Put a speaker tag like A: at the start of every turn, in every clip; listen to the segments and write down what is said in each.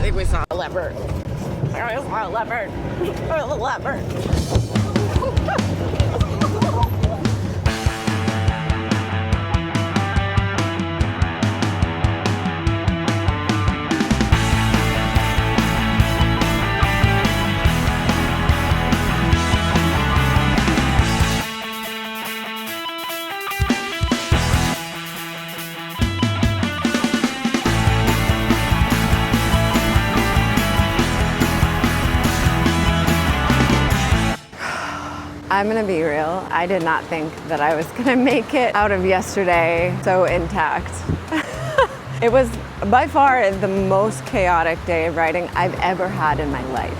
A: think we saw a leopard. I saw a leopard. A leopard. I'm gonna be real, I did not think that I was gonna make it out of yesterday so intact. It was by far the most chaotic day of riding I've ever had in my life.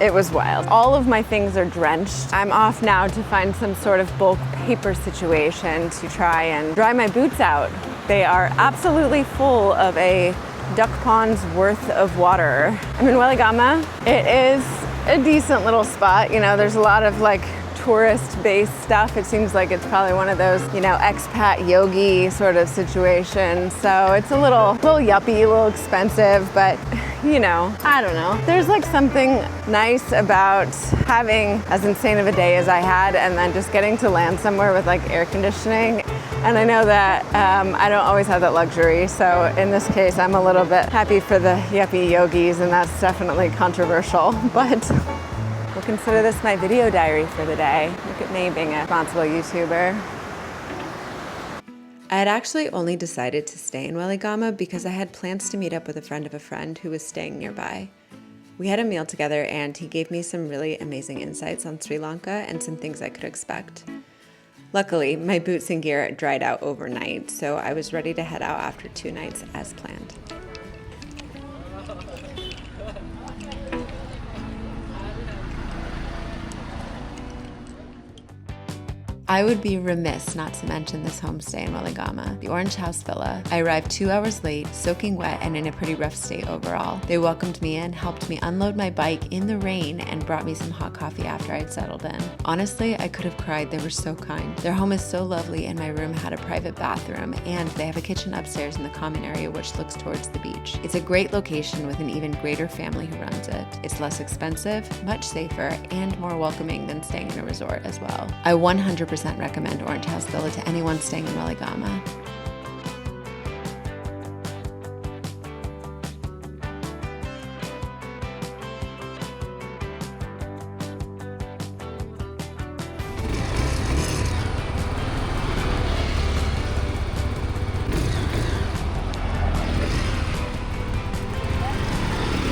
A: It was wild. All of my things are drenched. I'm off now to find some sort of bulk paper situation to try and dry my boots out. They are absolutely full of a duck pond's worth of water. I'm in Welligama. It is a decent little spot. You know, there's a lot of like tourist-based stuff. It seems like it's probably one of those, you know, expat yogi sort of situations. So it's a little yuppie, a little expensive, but you know, I don't know. There's like something nice about having as insane of a day as I had and then just getting to land somewhere with like air conditioning. And I know that I don't always have that luxury. So in this case, I'm a little bit happy for the yuppie yogis, and that's definitely controversial, but we'll consider this my video diary for the day. Look at me being a responsible YouTuber. I had actually only decided to stay in Welligama because I had plans to meet up with a friend who was staying nearby. We had a meal together and he gave me some really amazing insights on Sri Lanka and some things I could expect. Luckily, my boots and gear dried out overnight, so I was ready to head out after 2 nights as planned. I would be remiss not to mention this homestay in Welligama, the Orange House Villa. I arrived 2 hours late, soaking wet and in a pretty rough state overall. They welcomed me in, helped me unload my bike in the rain, and brought me some hot coffee after I'd settled in. Honestly, I could have cried. They were so kind. Their home is so lovely, and my room had a private bathroom, and they have a kitchen upstairs in the common area which looks towards the beach. It's a great location with an even greater family who runs it. It's less expensive, much safer, and more welcoming than staying in a resort as well. I 100% recommend Orange House Villa to anyone staying in Welligama.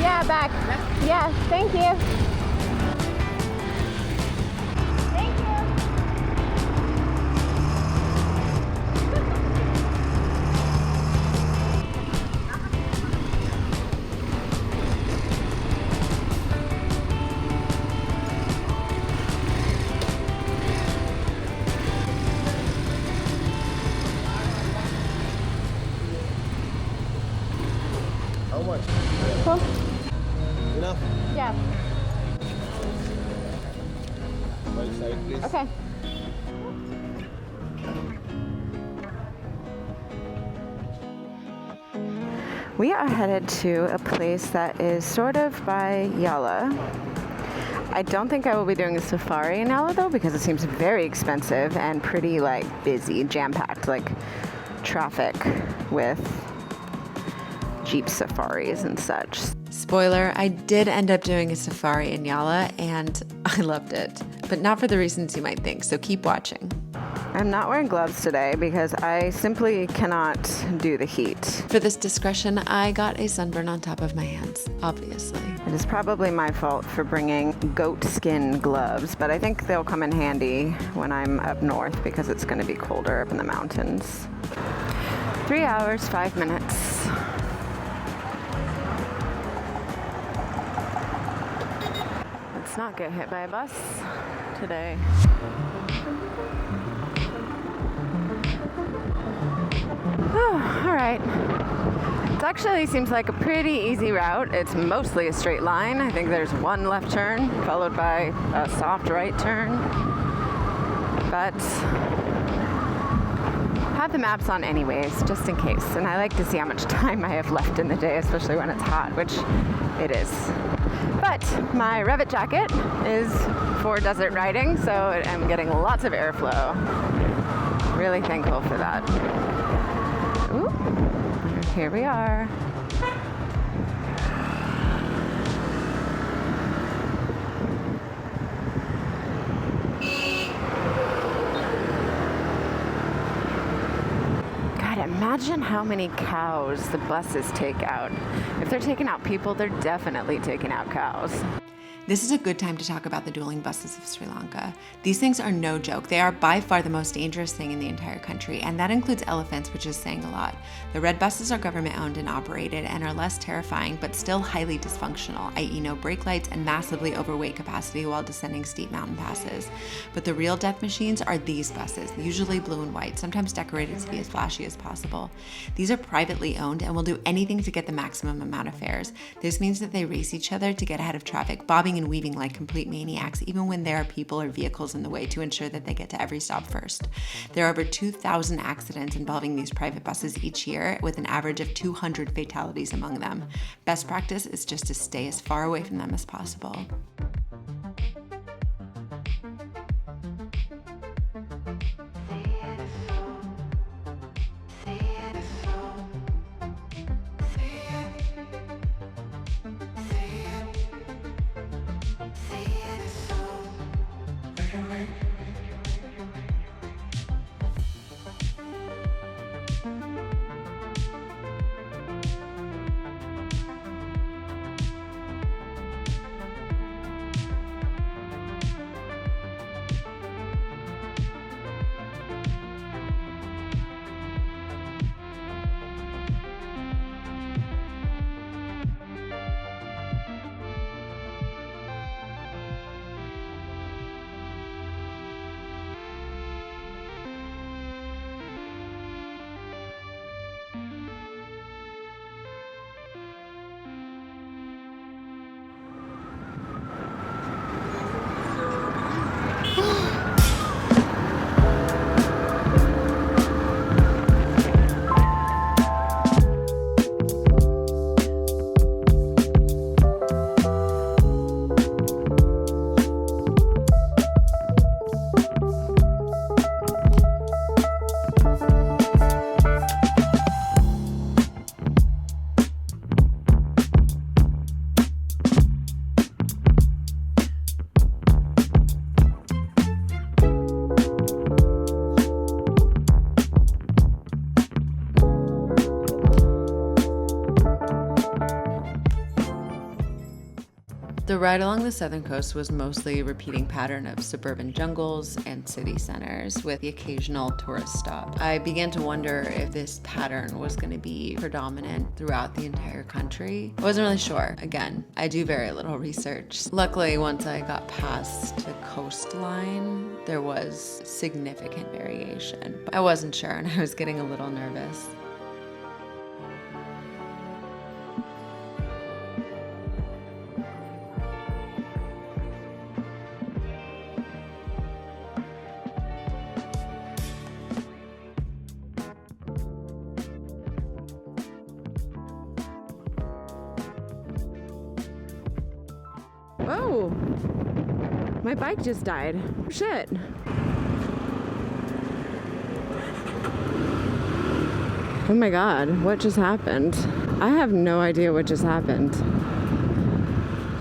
A: Yeah, back. Yeah, thank you.
B: How much?
A: Cool.
B: Enough?
A: Yeah.
B: Right side, please.
A: Okay. We are headed to a place that is sort of by Yala. I don't think I will be doing a safari in Yala though, because it seems very expensive and pretty like busy, jam-packed, like traffic with Jeep safaris and such. Spoiler, I did end up doing a safari in Yala and I loved it, but not for the reasons you might think, so keep watching. I'm not wearing gloves today because I simply cannot do the heat. For this discretion, I got a sunburn on top of my hands, obviously. It is probably my fault for bringing goat skin gloves, but I think they'll come in handy when I'm up north because it's going to be colder up in the mountains. 3 hours, 5 minutes. Let's not get hit by a bus today. Oh, all right. It actually seems like a pretty easy route. It's mostly a straight line. I think there's one left turn followed by a soft right turn. But have the maps on anyways, just in case. And I like to see how much time I have left in the day, especially when it's hot, which it is. But my Revit jacket is for desert riding, so I'm getting lots of airflow. Really thankful for that. Ooh, here we are. Imagine how many cows the buses take out. If they're taking out people, they're definitely taking out cows.
C: This is a good time to talk about the dueling buses of Sri Lanka. These things are no joke. They are by far the most dangerous thing in the entire country, and that includes elephants, which is saying a lot. The red buses are government owned and operated and are less terrifying, but still highly dysfunctional, i.e. no brake lights and massively overweight capacity while descending steep mountain passes. But the real death machines are these buses, usually blue and white, sometimes decorated to be as flashy as possible. These are privately owned and will do anything to get the maximum amount of fares. This means that they race each other to get ahead of traffic, bobbing and weaving like complete maniacs, even when there are people or vehicles in the way, to ensure that they get to every stop first. There are over 2,000 accidents involving these private buses each year, with an average of 200 fatalities among them. Best practice is just to stay as far away from them as possible. The ride along the southern coast was mostly a repeating pattern of suburban jungles and city centers with the occasional tourist stop. I began to wonder if this pattern was going to be predominant throughout the entire country. I wasn't really sure. Again, I do very little research. Luckily, once I got past the coastline, there was significant variation. But I wasn't sure and I was getting a little nervous.
A: Oh, my bike just died. Shit. Oh my God, what just happened? I have no idea what just happened.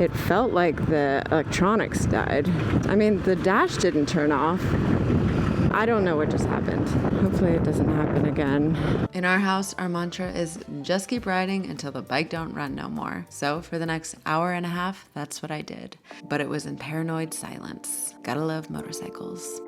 A: It felt like the electronics died. I mean, the dash didn't turn off. I don't know what just happened. Hopefully it doesn't happen again.
C: In our house, our mantra is just keep riding until the bike don't run no more. So for the next hour and a half, that's what I did. But it was in paranoid silence. Gotta love motorcycles.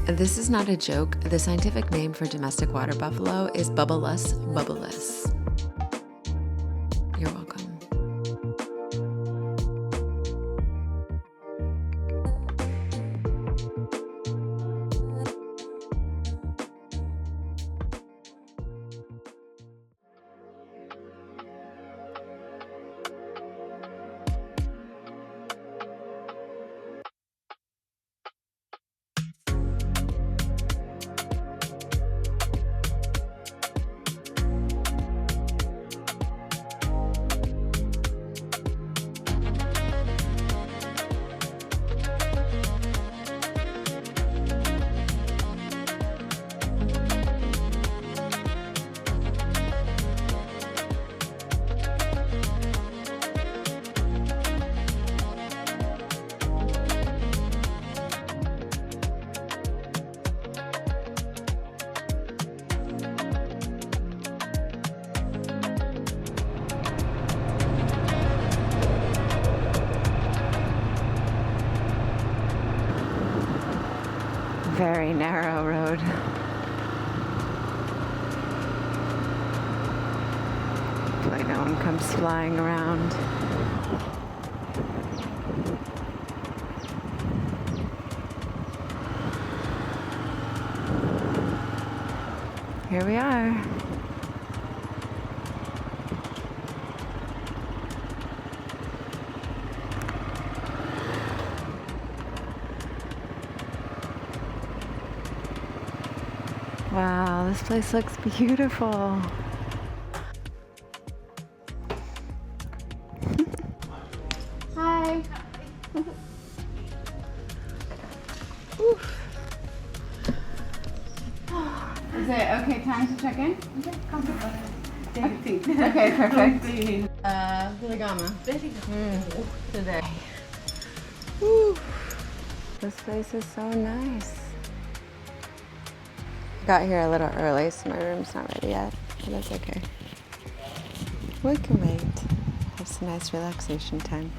C: This is not a joke. The scientific name for domestic water buffalo is Bubulus bubulus. You're welcome.
A: Very narrow road. Hopefully no one comes flying around. Here we are. Wow, this place looks beautiful. Hi. Is it okay time to check in? Okay, perfect. Welligama. Today. Woo. This place is so nice. Got here a little early, so my room's not ready yet, but that's okay. We can wait. Have some nice relaxation time.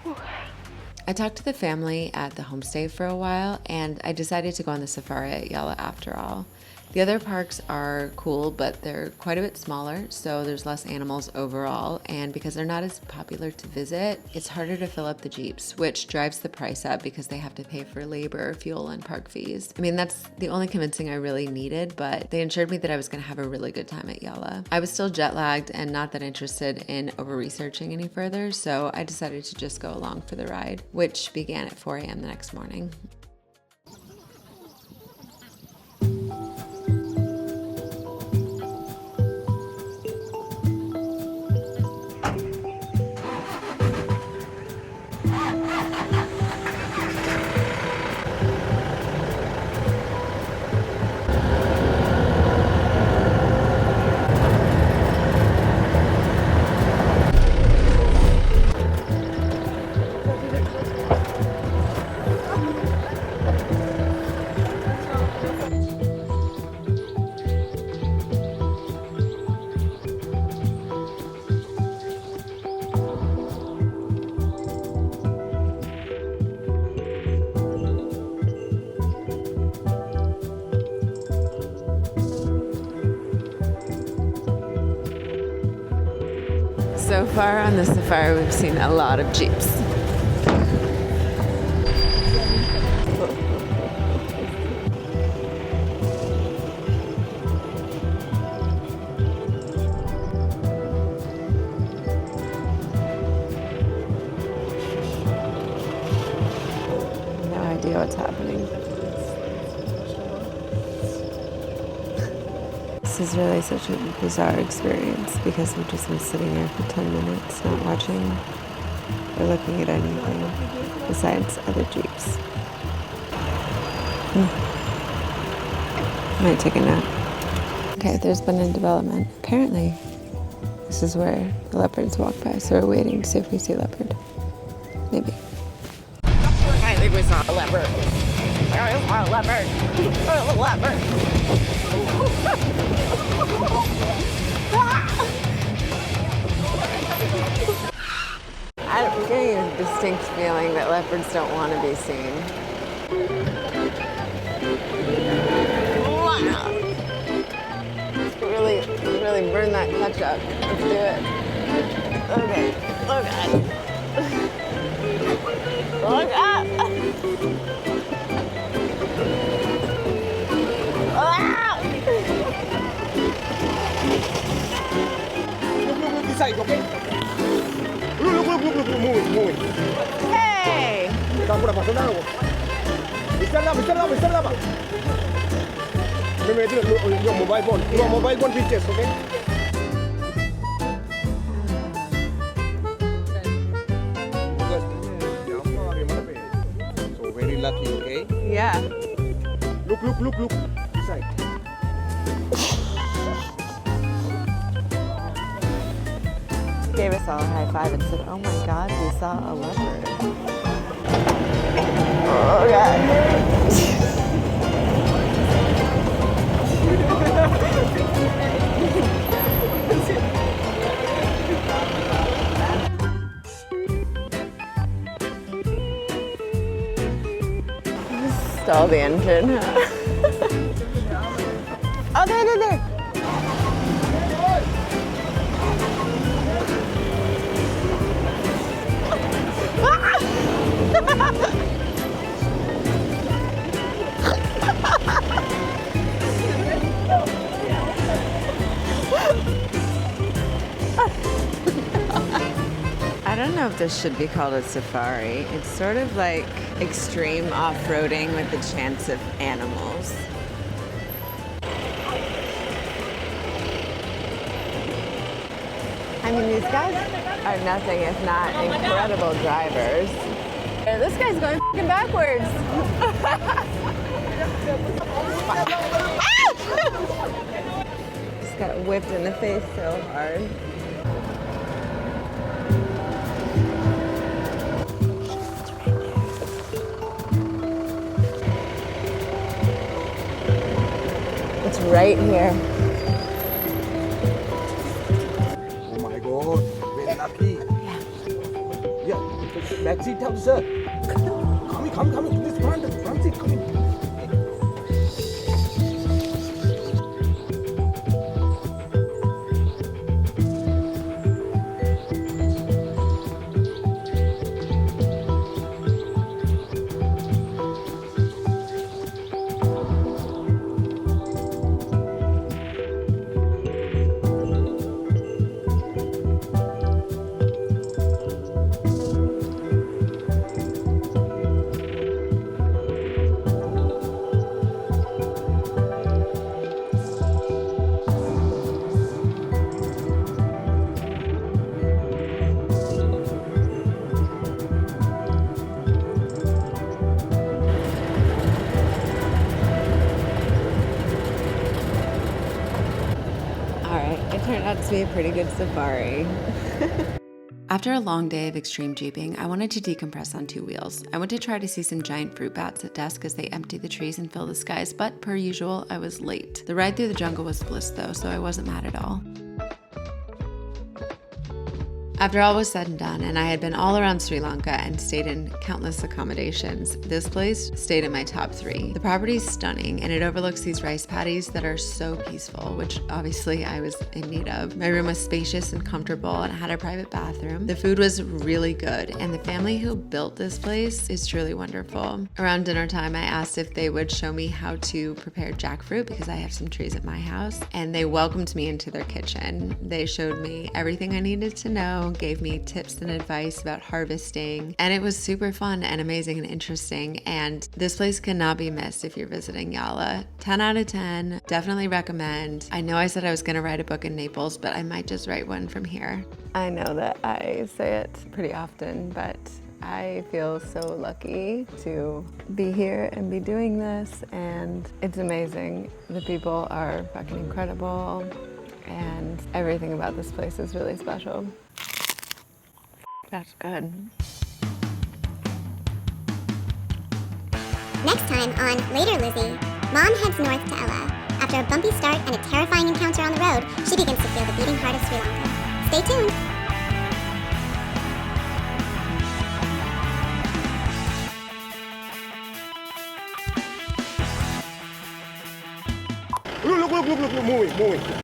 A: Whew.
C: I talked to the family at the homestay for a while, and I decided to go on the safari at Yala after all. The other parks are cool, but they're quite a bit smaller, so there's less animals overall, and because they're not as popular to visit, it's harder to fill up the jeeps, which drives the price up because they have to pay for labor, fuel, and park fees. I mean, that's the only convincing I really needed, but they assured me that I was going to have a really good time at Yala. I was still jet lagged and not that interested in over-researching any further, so I decided to just go along for the ride, which began at 4 a.m. the next morning.
A: So far on the safari, we've seen a lot of jeeps. No idea what's happening. This is really such a bizarre experience because we've just been sitting here for 10 minutes, not watching or looking at anything besides other jeeps. Might take a nap. Okay, there's been a development. Apparently, this is where the leopards walk by, so we're waiting to see if we see a leopard. Maybe. I think we saw a leopard. I saw a leopard. A leopard. I'm getting a distinct feeling that leopards don't want to be seen. really burn that ketchup. Let's do it. Okay. Oh God. Oh God. Ah!
B: Look this side, okay? Look, moving.
A: Hey!
B: Está pasando algo. Mr. Lama. Maybe your mobile phone pictures, okay? So very lucky, okay?
A: Yeah.
B: Look. This side.
A: Gave us all a high five and said, "Oh my God, we saw a leopard." Oh God. Stall the engine. Oh, there. I don't know if this should be called a safari. It's sort of like extreme off-roading with the chance of animals. I mean, these guys are nothing if not incredible drivers. This guy's going f***ing backwards. Just got whipped in the face so hard. It's right here.
B: Oh my God, very lucky. Yeah, back seat, tell sir. Come. This front seat, come in.
A: Turned out to be a pretty good safari.
C: After a long day of extreme jeeping, I wanted to decompress on two wheels. I went to try to see some giant fruit bats at dusk as they empty the trees and fill the skies, but per usual, I was late. The ride through the jungle was bliss though, so I wasn't mad at all. After all was said and done, and I had been all around Sri Lanka and stayed in countless accommodations, this place stayed in my top 3. The property is stunning, and it overlooks these rice paddies that are so peaceful, which obviously I was in need of. My room was spacious and comfortable, and it had a private bathroom. The food was really good, and the family who built this place is truly wonderful. Around dinner time, I asked if they would show me how to prepare jackfruit because I have some trees at my house, and they welcomed me into their kitchen. They showed me everything I needed to know, gave me tips and advice about harvesting, and it was super fun and amazing and interesting, and this place cannot be missed if you're visiting Yala. 10 out of 10, definitely recommend. I know I said I was gonna write a book in Naples, but I might just write one from here.
A: I know that I say it pretty often, but I feel so lucky to be here and be doing this, and it's amazing. The people are fucking incredible, and everything about this place is really special. That's good.
D: Next time on Later Lizzie, Mom heads north to Ella. After a bumpy start and a terrifying encounter on the road, she begins to feel the beating heart of Sri Lanka. Stay tuned.
B: Look, moving.